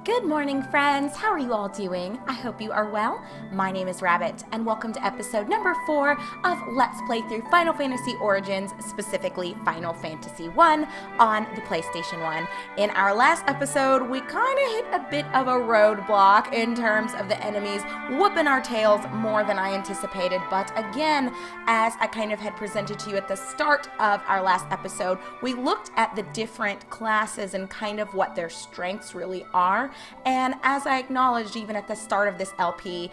Good morning, friends. How are you all doing? I hope you are well. My name is Rabbit, and welcome to episode number 4 of Let's Play Through Final Fantasy Origins, specifically Final Fantasy 1 on the PlayStation 1. In our last episode, we kind of hit a bit of a roadblock in terms of the enemies whooping our tails more than I anticipated, but again, as I kind of had presented to you at the start of our last episode, we looked at the different classes and kind of what their strengths really are. And as I acknowledged even at the start of this LP,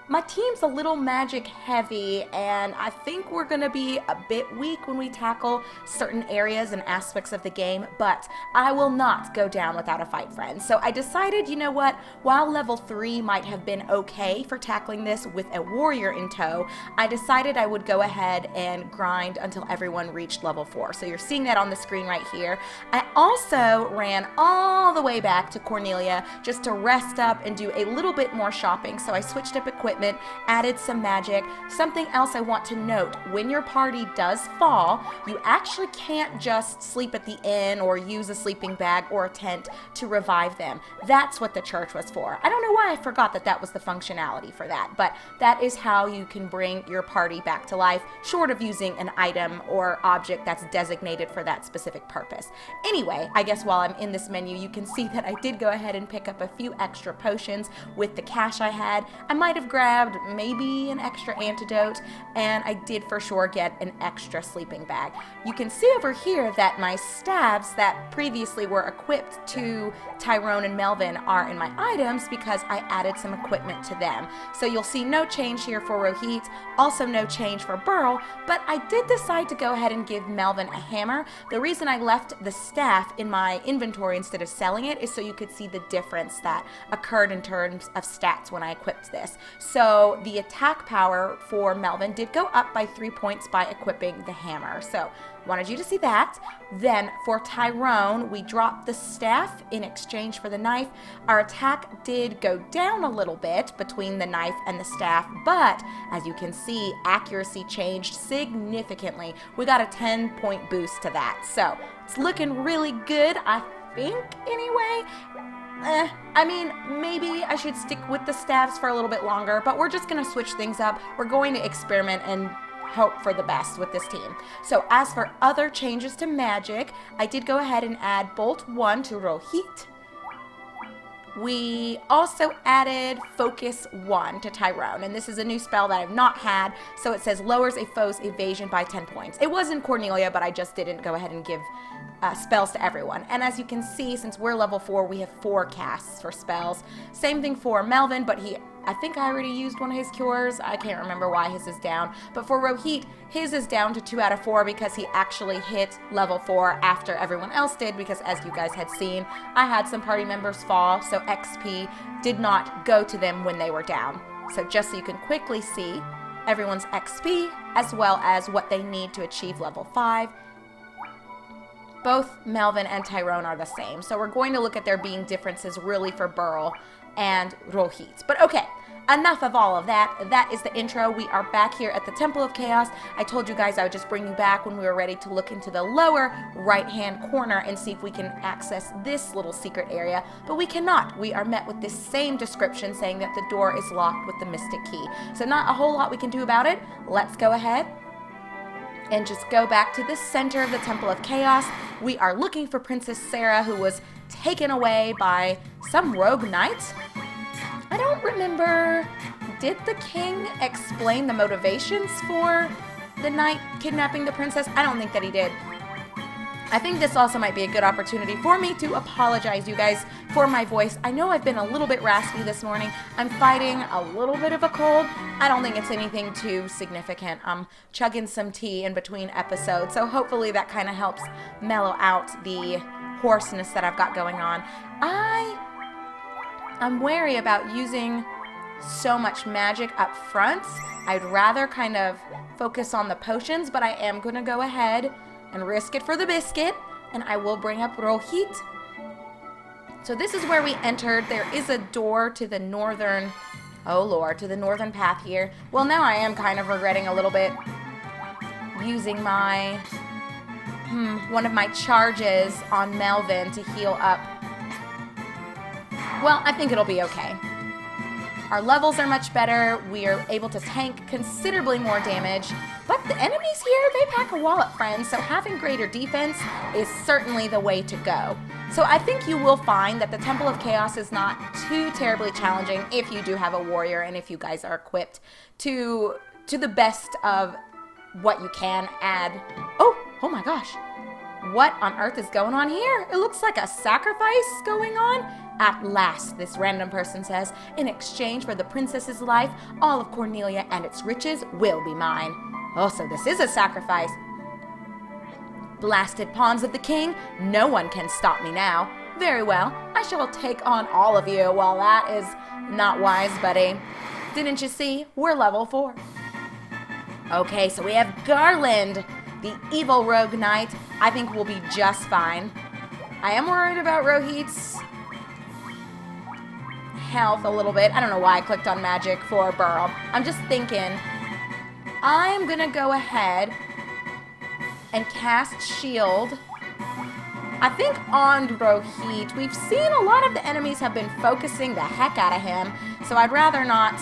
my team's a little magic heavy, and I think we're going to be a bit weak when we tackle certain areas and aspects of the game, but I will not go down without a fight, friends. So I decided, you know what, while level 3 might have been okay for tackling this with a warrior in tow, I decided I would go ahead and grind until everyone reached level 4. So you're seeing that on the screen right here. I also ran all the way back to Cornelia just to rest up and do a little bit more shopping, so I switched up equipment, added some magic. Something else I want to note, when your party does fall, you actually can't just sleep at the inn or use a sleeping bag or a tent to revive them. That's what the church was for. I don't know why I forgot that that was the functionality for that, but that is how you can bring your party back to life, short of using an item or object that's designated for that specific purpose. Anyway, I guess while I'm in this menu, you can see that I did go ahead and pick up a few extra potions with the cash I had. I might have grabbed maybe an extra antidote, and I did for sure get an extra sleeping bag. You can see over here that my staves that previously were equipped to Tyrone and Melvin are in my items because I added some equipment to them. So you'll see no change here for Rohit, also no change for Burl, but I did decide to go ahead and give Melvin a hammer. The reason I left the staff in my inventory instead of selling it is so you could see the difference that occurred in terms of stats when I equipped this. So the attack power for Melvin did go up by 3 points by equipping the hammer. So wanted you to see that. Then for Tyrone, we dropped the staff in exchange for the knife. Our attack did go down a little bit between the knife and the staff, but as you can see, accuracy changed significantly. We got a 10-point boost to that. So it's looking really good, I think, anyway. I mean, maybe I should stick with the staves for a little bit longer, but we're just going to switch things up. We're going to experiment and hope for the best with this team. So as for other changes to magic, I did go ahead and add Bolt 1 to Rohit. We also added Focus 1 to Tyrone, and this is a new spell that I've not had, so it says lowers a foe's evasion by 10 points. It was in Cornelia, but I just didn't go ahead and give spells to everyone. And as you can see, since we're level 4, we have 4 casts for spells. Same thing for Melvin, but I think I already used one of his cures. I can't remember why his is down. But for Rohit, his is down to 2 out of 4 because he actually hit level 4 after everyone else did, because as you guys had seen, I had some party members fall, so XP did not go to them when they were down. So just so you can quickly see everyone's XP as well as what they need to achieve level 5. Both Melvin and Tyrone are the same. So we're going to look at there being differences really for Burl and Rohit. But okay, enough of all of that. That is the intro. We are back here at the Temple of Chaos. I told you guys I would just bring you back when we were ready to look into the lower right-hand corner and see if we can access this little secret area, but we cannot. We are met with this same description saying that the door is locked with the mystic key. So not a whole lot we can do about it. Let's go ahead and just go back to the center of the Temple of Chaos. We are looking for Princess Sarah, who was taken away by some rogue knight. I don't remember, did the king explain the motivations for the knight kidnapping the princess? I don't think that he did. I think this also might be a good opportunity for me to apologize, you guys, for my voice. I know I've been a little bit raspy this morning. I'm fighting a little bit of a cold. I don't think it's anything too significant. I'm chugging some tea in between episodes, so hopefully that kind of helps mellow out the hoarseness that I've got going on. I'm wary about using so much magic up front. I'd rather kind of focus on the potions, but I am going to go ahead and risk it for the biscuit, and I will bring up Rohit. So this is where we entered. There is a door to the northern, oh lord, to the northern path here. Well, now I am kind of regretting a little bit using my, one of my charges on Melvin to heal up Well, I think it'll be okay. Our levels are much better, we are able to tank considerably more damage, but the enemies here, they pack a wallop, friends, so having greater defense is certainly the way to go. So I think you will find that the Temple of Chaos is not too terribly challenging if you do have a warrior and if you guys are equipped to the best of what you can add. Oh my gosh. What on earth is going on here? It looks like a sacrifice going on. At last, this random person says, in exchange for the princess's life, all of Cornelia and its riches will be mine. Oh, so this is a sacrifice. Blasted pawns of the king, no one can stop me now. Very well, I shall take on all of you. Well, that is not wise, buddy. Didn't you see? We're level 4. Okay, so we have Garland, the evil rogue knight. I think we'll be just fine. I am worried about Rohit's health a little bit. I don't know why I clicked on magic for Burl. I'm just thinking I'm gonna go ahead and cast shield. I think on Rohit, we've seen a lot of the enemies have been focusing the heck out of him, so I'd rather not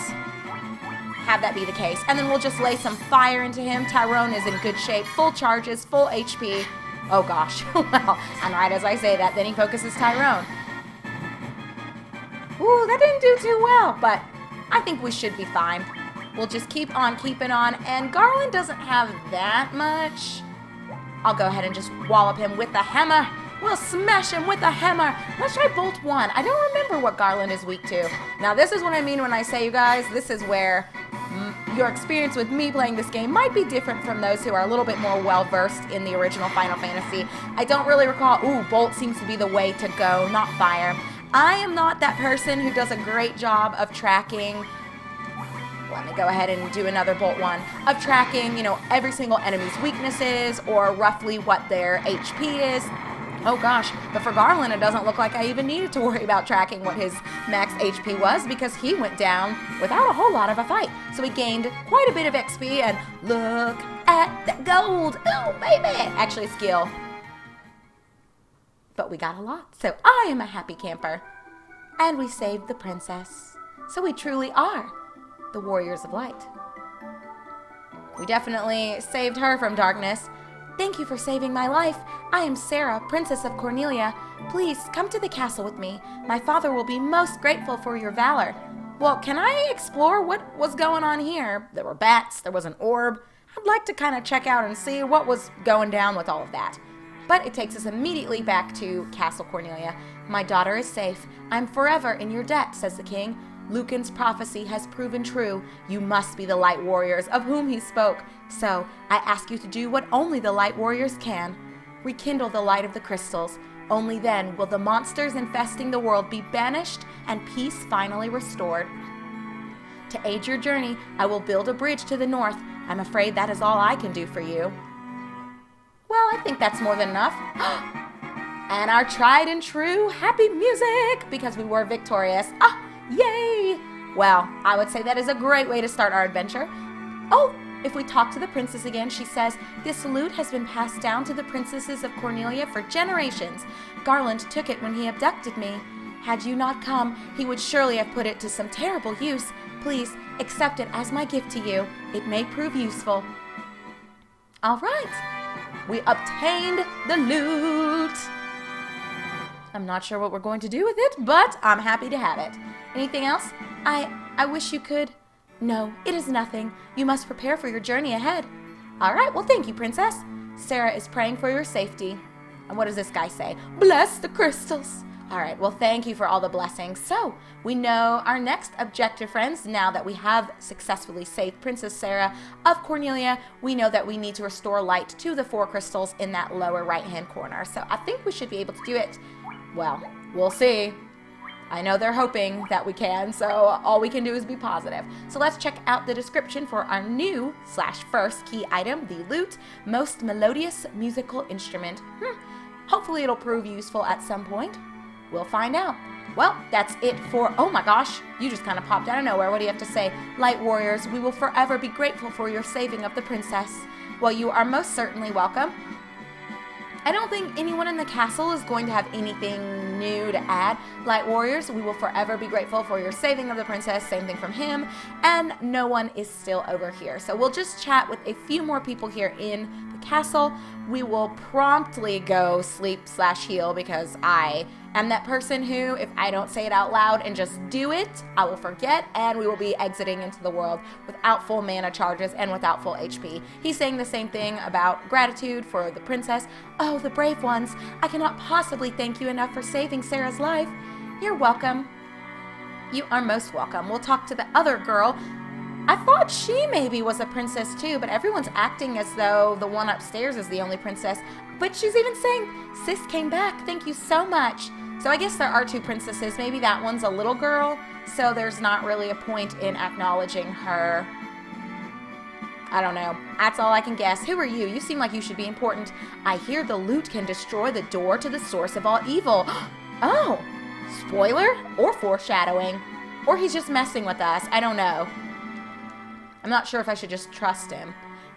have that be the case. And then we'll just lay some fire into him. Tyrone is in good shape, full charges, full HP. Oh gosh, well, and right as I say that, then he focuses Tyrone. Ooh, that didn't do too well, but I think we should be fine. We'll just keep on keeping on, and Garland doesn't have that much. I'll go ahead and just wallop him with the hammer. We'll smash him with a hammer. Let's try bolt 1. I don't remember what Garland is weak to. Now, this is what I mean when I say, you guys, this is where your experience with me playing this game might be different from those who are a little bit more well-versed in the original Final Fantasy. I don't really recall, bolt seems to be the way to go, not fire. I am not that person who does a great job of tracking. Let me go ahead and do another bolt 1. Of tracking, every single enemy's weaknesses or roughly what their HP is. Oh gosh, but for Garland, it doesn't look like I even needed to worry about tracking what his max HP was because he went down without a whole lot of a fight. So he gained quite a bit of XP, and look at the gold. Oh, baby. Actually, skill. But we got a lot, so I am a happy camper. And we saved the princess. So we truly are the Warriors of Light. We definitely saved her from darkness. Thank you for saving my life. I am Sarah, Princess of Cornelia. Please come to the castle with me. My father will be most grateful for your valor. Well, can I explore what was going on here? There were bats, there was an orb. I'd like to kind of check out and see what was going down with all of that. But it takes us immediately back to Castle Cornelia. My daughter is safe. I'm forever in your debt, says the king. Lucan's prophecy has proven true. You must be the Light Warriors of whom he spoke. So, I ask you to do what only the Light Warriors can. Rekindle the light of the crystals. Only then will the monsters infesting the world be banished and peace finally restored. To aid your journey, I will build a bridge to the north. I'm afraid that is all I can do for you. Well, I think that's more than enough. And our tried and true happy music, because we were victorious. Yay! Well, I would say that is a great way to start our adventure. Oh, if we talk to the princess again, she says, this lute has been passed down to the princesses of Cornelia for generations. Garland took it when he abducted me. Had you not come, he would surely have put it to some terrible use. Please, accept it as my gift to you. It may prove useful. All right. We obtained the lute. I'm not sure what we're going to do with it, but I'm happy to have it. Anything else? I wish you could. No, it is nothing. You must prepare for your journey ahead. All right, well, thank you, Princess. Sarah is praying for your safety. And what does this guy say? Bless the crystals. All right, well, thank you for all the blessings. So, we know our next objective, friends, now that we have successfully saved Princess Sarah of Cornelia, we know that we need to restore light to the 4 crystals in that lower right-hand corner. So, I think we should be able to do it. Well, we'll see. I know they're hoping that we can, so all we can do is be positive. So let's check out the description for our new / first key item, the lute, most melodious musical instrument. Hopefully it'll prove useful at some point. We'll find out. Well, that's it for, oh my gosh, you just kind of popped out of nowhere. What do you have to say? Light Warriors, we will forever be grateful for your saving of the princess. Well, you are most certainly welcome. I don't think anyone in the castle is going to have anything new to add. Light warriors, we will forever be grateful for your saving of the princess. Same thing from him. And no one is still over here. So we'll just chat with a few more people here in the castle. We will promptly go sleep/heal because I am that person who, if I don't say it out loud and just do it, I will forget, and we will be exiting into the world without full mana charges and without full HP. He's saying the same thing about gratitude for the princess. Oh, the brave ones. I cannot possibly thank you enough for saving Sarah's life. You're welcome. You are most welcome. We'll talk to the other girl. I thought she maybe was a princess too, but everyone's acting as though the one upstairs is the only princess. But she's even saying, sis came back. Thank you so much. So I guess there are two princesses. Maybe that one's a little girl, so there's not really a point in acknowledging her. I don't know. That's all I can guess. Who are you? You seem like you should be important. I hear the loot can destroy the door to the source of all evil. Oh, spoiler or foreshadowing. Or he's just messing with us. I don't know. I'm not sure if I should just trust him.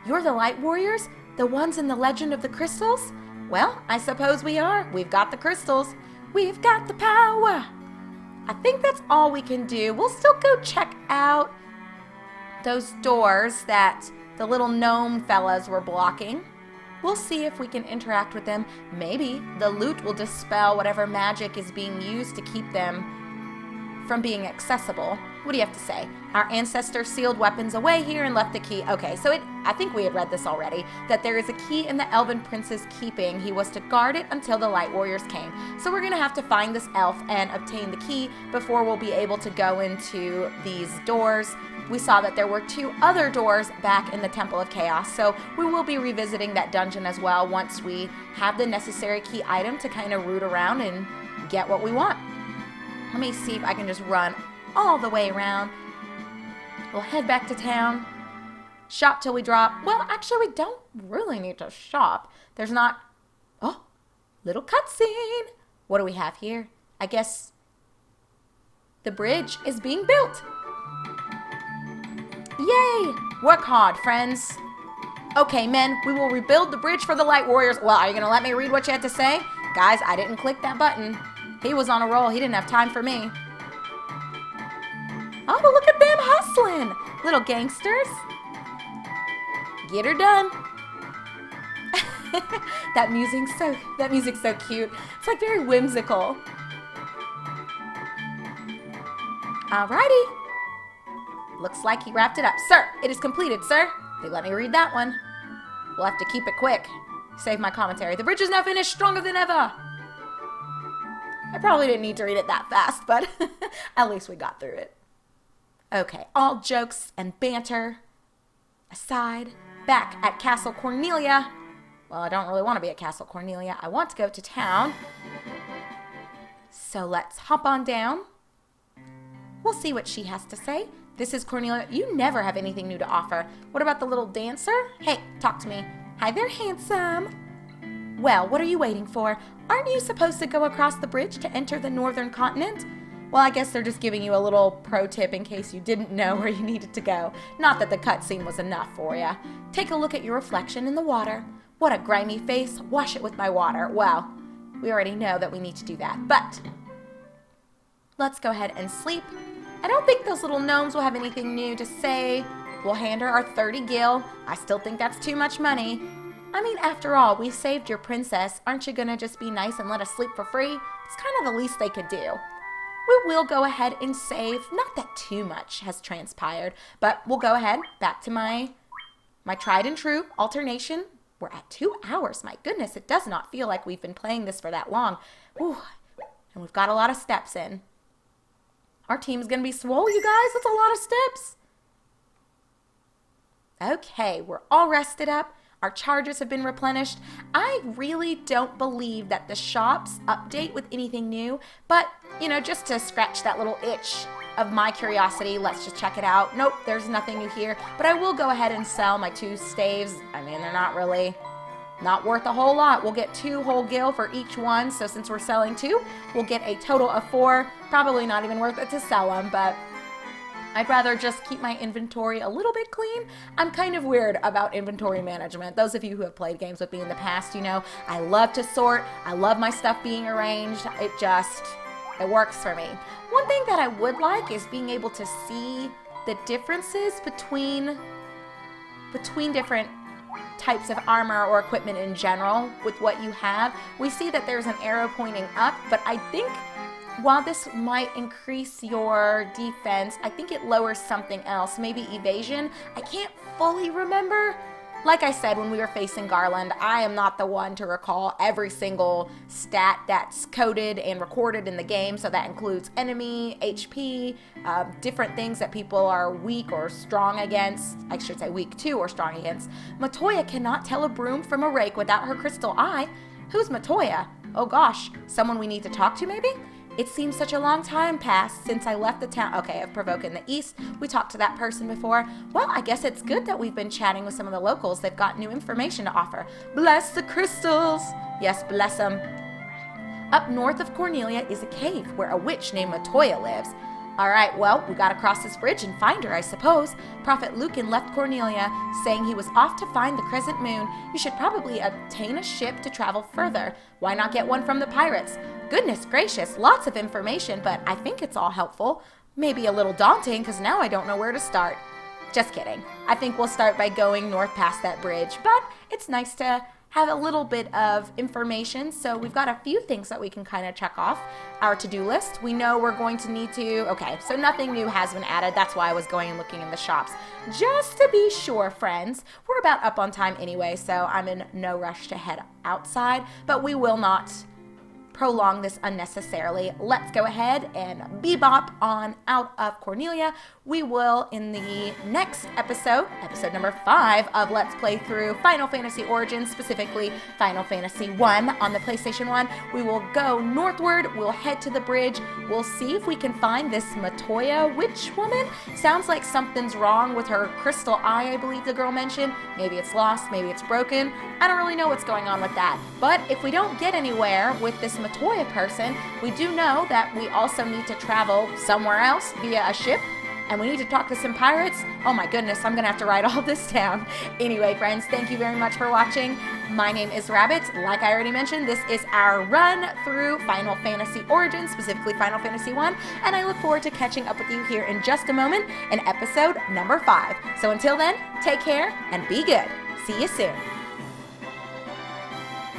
You're the Light Warriors? The ones in the Legend of the Crystals? Well, I suppose we are. We've got the crystals. We've got the power. I think that's all we can do. We'll still go check out those doors that the little gnome fellas were blocking. We'll see if we can interact with them. Maybe the loot will dispel whatever magic is being used to keep them from being accessible. What do you have to say? Our ancestors sealed weapons away here and left the key. Okay, so I think we had read this already, that there is a key in the elven prince's keeping. He was to guard it until the light warriors came. So we're going to have to find this elf and obtain the key before we'll be able to go into these doors. We saw that there were two other doors back in the Temple of Chaos, so we will be revisiting that dungeon as well once we have the necessary key item to kind of root around and get what we want. Let me see if I can just run all the way around. We'll head back to town, shop till we drop. Well, actually, we don't really need to shop. There's not... Oh, little cutscene. What do we have here? I guess the bridge is being built. Yay! Work hard, friends. Okay, men, we will rebuild the bridge for the Light Warriors. Well, are you going to let me read what you had to say? Guys, I didn't click that button. He was on a roll. He didn't have time for me. Oh, look at them hustling. Little gangsters. Get her done. That music's so cute. It's like very whimsical. Alrighty. Looks like he wrapped it up. Sir, it is completed, sir. They let me read that one. We'll have to keep it quick. Save my commentary. The bridge is now finished, stronger than ever. I probably didn't need to read it that fast, but at least we got through it. Okay, all jokes and banter aside, back at Castle Cornelia. Well, I don't really want to be at Castle Cornelia. I want to go to town. So let's hop on down. We'll see what she has to say. This is Cornelia. You never have anything new to offer. What about the little dancer? Hey, talk to me. Hi there, handsome. Well, what are you waiting for? Aren't you supposed to go across the bridge to enter the northern continent? Well, I guess they're just giving you a little pro tip in case you didn't know where you needed to go. Not that the cutscene was enough for you. Take a look at your reflection in the water. What a grimy face. Wash it with my water. Well, we already know that we need to do that, but let's go ahead and sleep. I don't think those little gnomes will have anything new to say. We'll hand her our 30 gil. I still think that's too much money. I mean, after all, we saved your princess. Aren't you gonna just be nice and let us sleep for free? It's kind of the least they could do. We will go ahead and save. Not that too much has transpired, but we'll go ahead back to my tried and true alternation. We're at 2 hours. My goodness, it does not feel like we've been playing this for that long. Ooh, and we've got a lot of steps in. Our team's gonna be swole, you guys. That's a lot of steps. Okay, we're all rested up. Our charges have been replenished. I really don't believe that the shops update with anything new, but, you know, just to scratch that little itch of my curiosity, let's just check it out. Nope, there's nothing new here, but I will go ahead and sell my 2 staves. I mean, they're not worth a whole lot. We'll get 2 whole gil for each one, so since we're selling 2, we'll get a total of 4. Probably not even worth it to sell them, but I'd rather just keep my inventory a little bit clean. I'm kind of weird about inventory management. Those of you who have played games with me in the past, you know, I love to sort. I love my stuff being arranged. It works for me. One thing that I would like is being able to see the differences between different types of armor or equipment in general with what you have. We see that there's an arrow pointing up, but I think while this might increase your defense, I think it lowers something else, maybe evasion. I can't fully remember. Like I said, when we were facing Garland, I am not the one to recall every single stat that's coded and recorded in the game, so that includes enemy, HP, different things that people are weak or strong against. I should say weak to or strong against. Matoya cannot tell a broom from a rake without her crystal eye. Who's Matoya? Oh gosh, someone we need to talk to maybe? It seems such a long time passed since I left the town. Okay, of Provoke in the East. We talked to that person before. Well, I guess it's good that we've been chatting with some of the locals. They've got new information to offer. Bless the crystals. Yes, bless them. Up north of Cornelia is a cave where a witch named Matoya lives. All right, well, we gotta cross this bridge and find her, I suppose. Prophet Lucan left Cornelia, saying he was off to find the crescent moon. You should probably obtain a ship to travel further. Why not get one from the pirates? Goodness gracious, lots of information, but I think it's all helpful. Maybe a little daunting, because now I don't know where to start. Just kidding. I think we'll start by going north past that bridge, but it's nice to have a little bit of information. So we've got a few things that we can kind of check off our to-do list. We know we're going to need to, okay, so nothing new has been added. That's why I was going and looking in the shops. Just to be sure, friends, we're about up on time anyway, so I'm in no rush to head outside, but we will not prolong this unnecessarily. Let's go ahead and bebop on out of Cornelia. We will, in the next episode number 5 of Let's Play Through Final Fantasy Origins, specifically Final Fantasy 1 on the PlayStation 1, we will go northward, we'll head to the bridge, we'll see if we can find this Matoya witch woman. Sounds like something's wrong with her crystal eye, I believe the girl mentioned. Maybe it's lost, maybe it's broken. I don't really know what's going on with that. But if we don't get anywhere with this Matoya person, we do know that we also need to travel somewhere else via a ship, and we need to talk to some pirates. Oh my goodness, I'm gonna have to write all this down. Anyway, friends, thank you very much for watching. My name is Rabbit. Like I already mentioned, this is our run through Final Fantasy Origins, specifically Final Fantasy 1, and I look forward to catching up with you here in just a moment in episode number 5. So until then, take care and be good. See you soon.